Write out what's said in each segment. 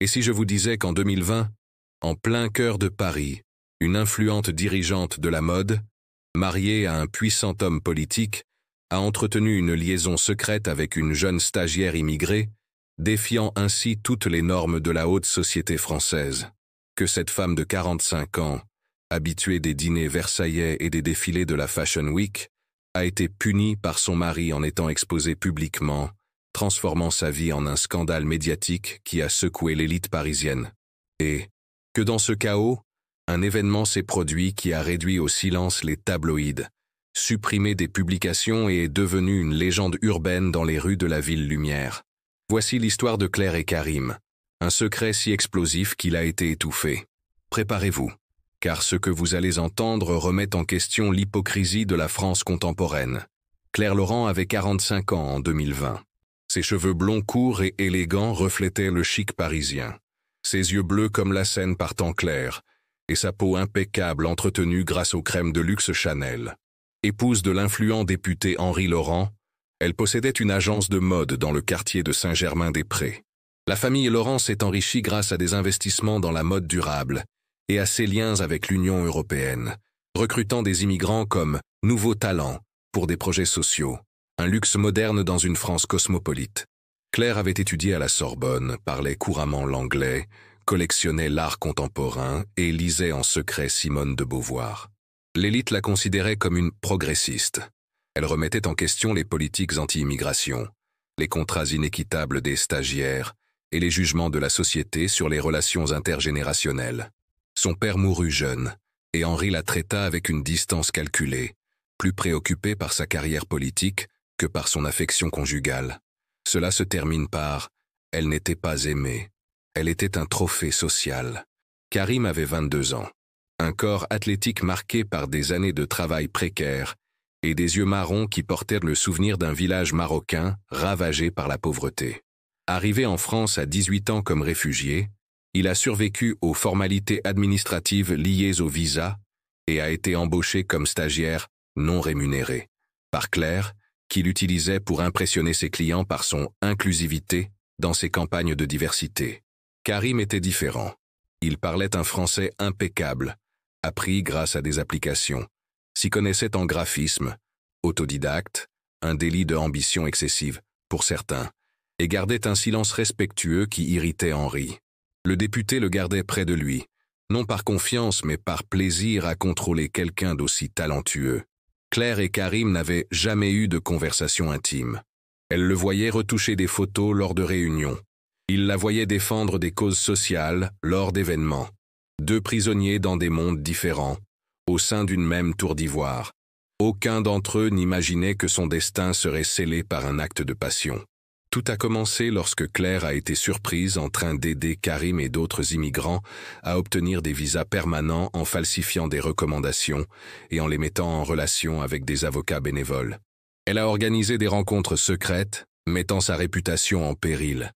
Et si je vous disais qu'en 2020, en plein cœur de Paris, une influente dirigeante de la mode, mariée à un puissant homme politique, a entretenu une liaison secrète avec une jeune stagiaire immigrée, défiant ainsi toutes les normes de la haute société française, que cette femme de 45 ans, habituée des dîners versaillais et des défilés de la Fashion Week, a été punie par son mari en étant exposée publiquement, transformant sa vie en un scandale médiatique qui a secoué l'élite parisienne. Et que dans ce chaos, un événement s'est produit qui a réduit au silence les tabloïds, supprimé des publications et est devenu une légende urbaine dans les rues de la ville lumière. Voici l'histoire de Claire et Karim, un secret si explosif qu'il a été étouffé. Préparez-vous, car ce que vous allez entendre remet en question l'hypocrisie de la France contemporaine. Claire Laurent avait 45 ans en 2020. Ses cheveux blonds courts et élégants reflétaient le chic parisien. Ses yeux bleus comme la Seine par temps clair, et sa peau impeccable entretenue grâce aux crèmes de luxe Chanel. Épouse de l'influent député Henri Laurent, elle possédait une agence de mode dans le quartier de Saint-Germain-des-Prés. La famille Laurent s'est enrichie grâce à des investissements dans la mode durable et à ses liens avec l'Union européenne, recrutant des immigrants comme nouveaux talents pour des projets sociaux, un luxe moderne dans une France cosmopolite. Claire avait étudié à la Sorbonne, parlait couramment l'anglais, collectionnait l'art contemporain et lisait en secret Simone de Beauvoir. L'élite la considérait comme une progressiste. Elle remettait en question les politiques anti-immigration, les contrats inéquitables des stagiaires et les jugements de la société sur les relations intergénérationnelles. Son père mourut jeune, et Henri la traita avec une distance calculée, plus préoccupé par sa carrière politique que par son affection conjugale. Cela se termine par « elle n'était pas aimée ». Elle était un trophée social. Karim avait 22 ans. Un corps athlétique marqué par des années de travail précaire et des yeux marrons qui portèrent le souvenir d'un village marocain ravagé par la pauvreté. Arrivé en France à 18 ans comme réfugié, il a survécu aux formalités administratives liées au visa et a été embauché comme stagiaire non rémunéré par Claire, qui l'utilisait pour impressionner ses clients par son inclusivité dans ses campagnes de diversité. Karim était différent. Il parlait un français impeccable, appris grâce à des applications, s'y connaissait en graphisme, autodidacte, un délit de ambition excessive, pour certains, et gardait un silence respectueux qui irritait Henri. Le député le gardait près de lui, non par confiance mais par plaisir à contrôler quelqu'un d'aussi talentueux. Claire et Karim n'avaient jamais eu de conversation intime. Elle le voyait retoucher des photos lors de réunions. Il la voyait défendre des causes sociales lors d'événements. Deux prisonniers dans des mondes différents, au sein d'une même tour d'ivoire. Aucun d'entre eux n'imaginait que son destin serait scellé par un acte de passion. Tout a commencé lorsque Claire a été surprise en train d'aider Karim et d'autres immigrants à obtenir des visas permanents en falsifiant des recommandations et en les mettant en relation avec des avocats bénévoles. Elle a organisé des rencontres secrètes, mettant sa réputation en péril.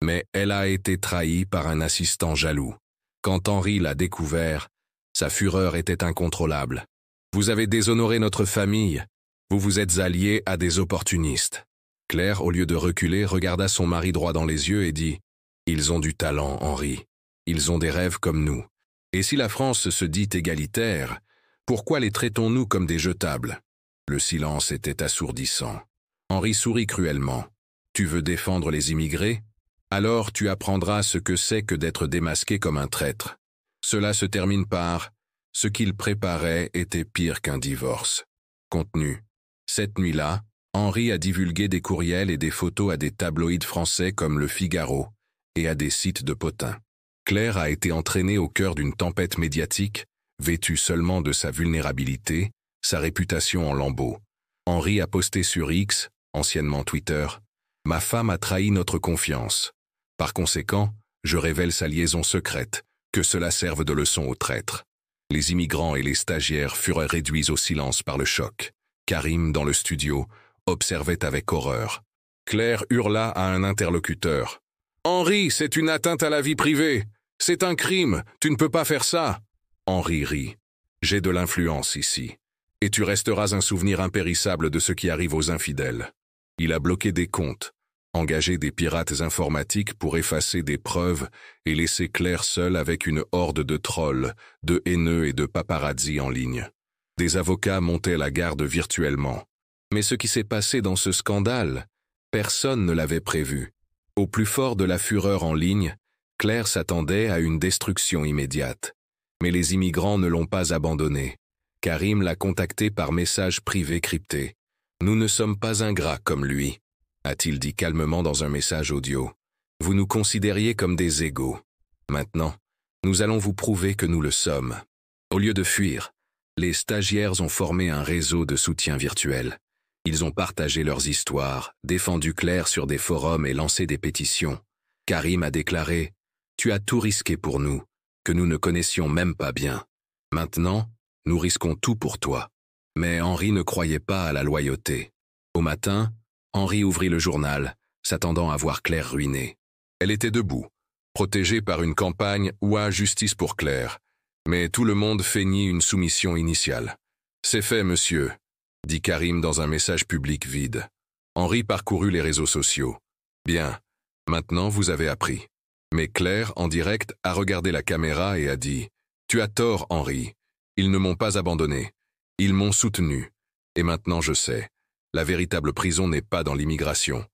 Mais elle a été trahie par un assistant jaloux. Quand Henri l'a découvert, sa fureur était incontrôlable. « Vous avez déshonoré notre famille. Vous vous êtes alliés à des opportunistes. » Claire, au lieu de reculer, regarda son mari droit dans les yeux et dit « Ils ont du talent, Henri. Ils ont des rêves comme nous. Et si la France se dit égalitaire, pourquoi les traitons-nous comme des jetables ?» Le silence était assourdissant. Henri sourit cruellement. « Tu veux défendre les immigrés ? Alors tu apprendras ce que c'est que d'être démasqué comme un traître. » Cela se termine par « Ce qu'il préparait était pire qu'un divorce. » Contenu. Cette nuit-là, Henri a divulgué des courriels et des photos à des tabloïds français comme Le Figaro et à des sites de potins. Claire a été entraînée au cœur d'une tempête médiatique, vêtue seulement de sa vulnérabilité, sa réputation en lambeaux. Henri a posté sur X, anciennement Twitter, « Ma femme a trahi notre confiance. Par conséquent, je révèle sa liaison secrète, que cela serve de leçon aux traîtres. » Les immigrants et les stagiaires furent réduits au silence par le choc. Karim, dans le studio, observait avec horreur. Claire hurla à un interlocuteur. « Henri, c'est une atteinte à la vie privée. C'est un crime. Tu ne peux pas faire ça. » Henri rit. « J'ai de l'influence ici. Et tu resteras un souvenir impérissable de ce qui arrive aux infidèles. » Il a bloqué des comptes, engager des pirates informatiques pour effacer des preuves et laisser Claire seule avec une horde de trolls, de haineux et de paparazzi en ligne. Des avocats montaient la garde virtuellement. Mais ce qui s'est passé dans ce scandale, personne ne l'avait prévu. Au plus fort de la fureur en ligne, Claire s'attendait à une destruction immédiate. Mais les immigrants ne l'ont pas abandonnée. Karim l'a contacté par message privé crypté. « Nous ne sommes pas ingrats comme lui », a-t-il dit calmement dans un message audio. « Vous nous considériez comme des égaux. Maintenant, nous allons vous prouver que nous le sommes. » Au lieu de fuir, les stagiaires ont formé un réseau de soutien virtuel. Ils ont partagé leurs histoires, défendu Claire sur des forums et lancé des pétitions. Karim a déclaré « Tu as tout risqué pour nous, que nous ne connaissions même pas bien. Maintenant, nous risquons tout pour toi. » Mais Henri ne croyait pas à la loyauté. Au matin, Henri ouvrit le journal, s'attendant à voir Claire ruinée. Elle était debout, protégée par une campagne « Ouah, justice pour Claire ». Mais tout le monde feignit une soumission initiale. « C'est fait, monsieur », dit Karim dans un message public vide. Henri parcourut les réseaux sociaux. « Bien, maintenant vous avez appris. » Mais Claire, en direct, a regardé la caméra et a dit « Tu as tort, Henri. Ils ne m'ont pas abandonné. Ils m'ont soutenu. Et maintenant je sais. La véritable prison n'est pas dans l'immigration,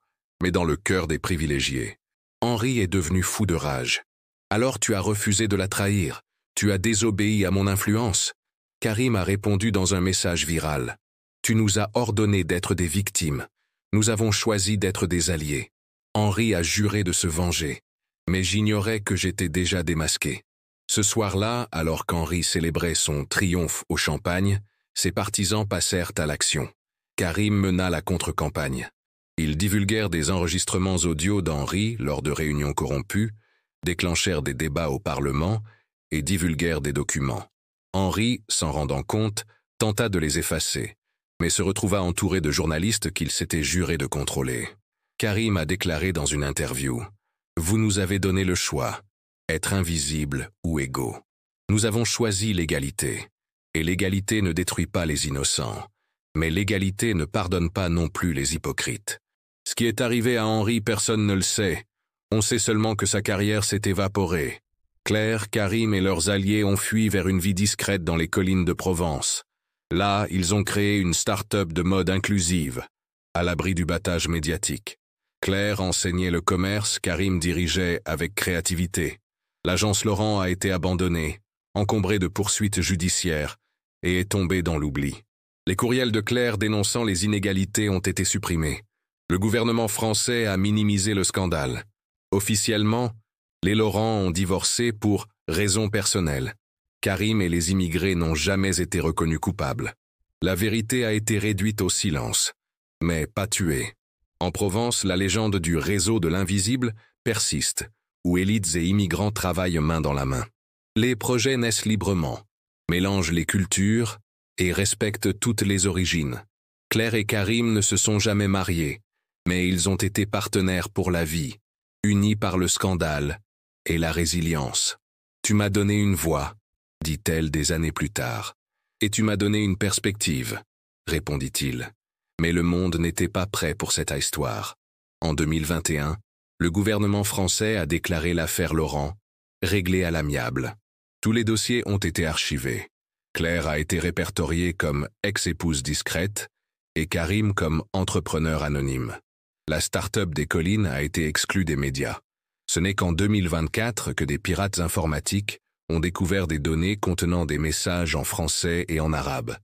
mais dans le cœur des privilégiés. » Henri est devenu fou de rage. « Alors tu as refusé de la trahir. Tu as désobéi à mon influence. » Karim a répondu dans un message viral. « Tu nous as ordonné d'être des victimes. Nous avons choisi d'être des alliés. » Henri a juré de se venger. Mais j'ignorais que j'étais déjà démasqué. Ce soir-là, alors qu'Henri célébrait son triomphe au champagne, ses partisans passèrent à l'action. Karim mena la contre-campagne. Ils divulguèrent des enregistrements audio d'Henri lors de réunions corrompues, déclenchèrent des débats au Parlement et divulguèrent des documents. Henri, s'en rendant compte, tenta de les effacer, mais se retrouva entouré de journalistes qu'il s'était juré de contrôler. Karim a déclaré dans une interview « Vous nous avez donné le choix, être invisibles ou égaux. Nous avons choisi l'égalité. Et l'égalité ne détruit pas les innocents. Mais l'égalité ne pardonne pas non plus les hypocrites. Ce qui est arrivé à Henri, personne ne le sait. On sait seulement que sa carrière s'est évaporée. Claire, Karim et leurs alliés ont fui vers une vie discrète dans les collines de Provence. Là, ils ont créé une start-up de mode inclusive, à l'abri du battage médiatique. Claire enseignait le commerce, Karim dirigeait avec créativité. L'agence Laurent a été abandonnée, encombrée de poursuites judiciaires, et est tombée dans l'oubli. Les courriels de Claire dénonçant les inégalités ont été supprimés. Le gouvernement français a minimisé le scandale. Officiellement, les Laurent ont divorcé pour raisons personnelles. Karim et les immigrés n'ont jamais été reconnus coupables. La vérité a été réduite au silence, mais pas tuée. En Provence, la légende du réseau de l'invisible persiste, où élites et immigrants travaillent main dans la main. Les projets naissent librement, mélangent les cultures et respectent toutes les origines. Claire et Karim ne se sont jamais mariés, mais ils ont été partenaires pour la vie, unis par le scandale et la résilience. « Tu m'as donné une voix », dit-elle des années plus tard. « Et tu m'as donné une perspective », répondit-il. Mais le monde n'était pas prêt pour cette histoire. En 2021, le gouvernement français a déclaré l'affaire Laurent réglée à l'amiable. Tous les dossiers ont été archivés. Claire a été répertoriée comme ex-épouse discrète et Karim comme entrepreneur anonyme. La start-up des collines a été exclue des médias. Ce n'est qu'en 2024 que des pirates informatiques ont découvert des données contenant des messages en français et en arabe.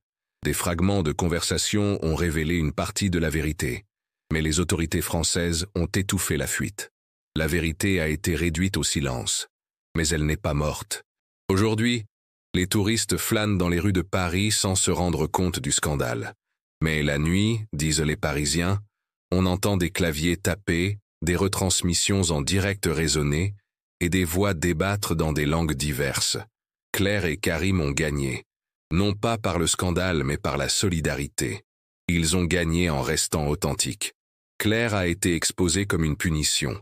Des fragments de conversation ont révélé une partie de la vérité, mais les autorités françaises ont étouffé la fuite. La vérité a été réduite au silence, mais elle n'est pas morte. Aujourd'hui, les touristes flânent dans les rues de Paris sans se rendre compte du scandale. Mais la nuit, disent les Parisiens, on entend des claviers taper, des retransmissions en direct résonner et des voix débattre dans des langues diverses. Claire et Karim ont gagné, non pas par le scandale mais par la solidarité. Ils ont gagné en restant authentiques. Claire a été exposée comme une punition,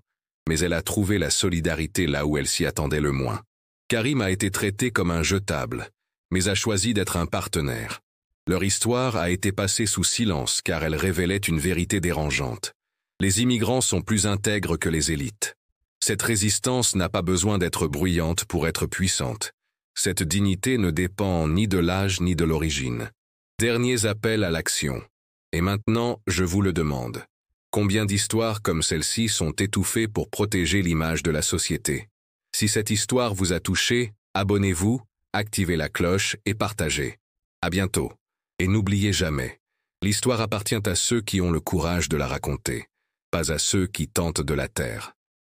mais elle a trouvé la solidarité là où elle s'y attendait le moins. Karim a été traité comme un jetable, mais a choisi d'être un partenaire. Leur histoire a été passée sous silence car elle révélait une vérité dérangeante. Les immigrants sont plus intègres que les élites. Cette résistance n'a pas besoin d'être bruyante pour être puissante. Cette dignité ne dépend ni de l'âge ni de l'origine. Derniers appels à l'action. Et maintenant, je vous le demande. Combien d'histoires comme celle-ci sont étouffées pour protéger l'image de la société? Si cette histoire vous a touché, abonnez-vous, activez la cloche et partagez. À bientôt. Et n'oubliez jamais, l'histoire appartient à ceux qui ont le courage de la raconter, pas à ceux qui tentent de la taire.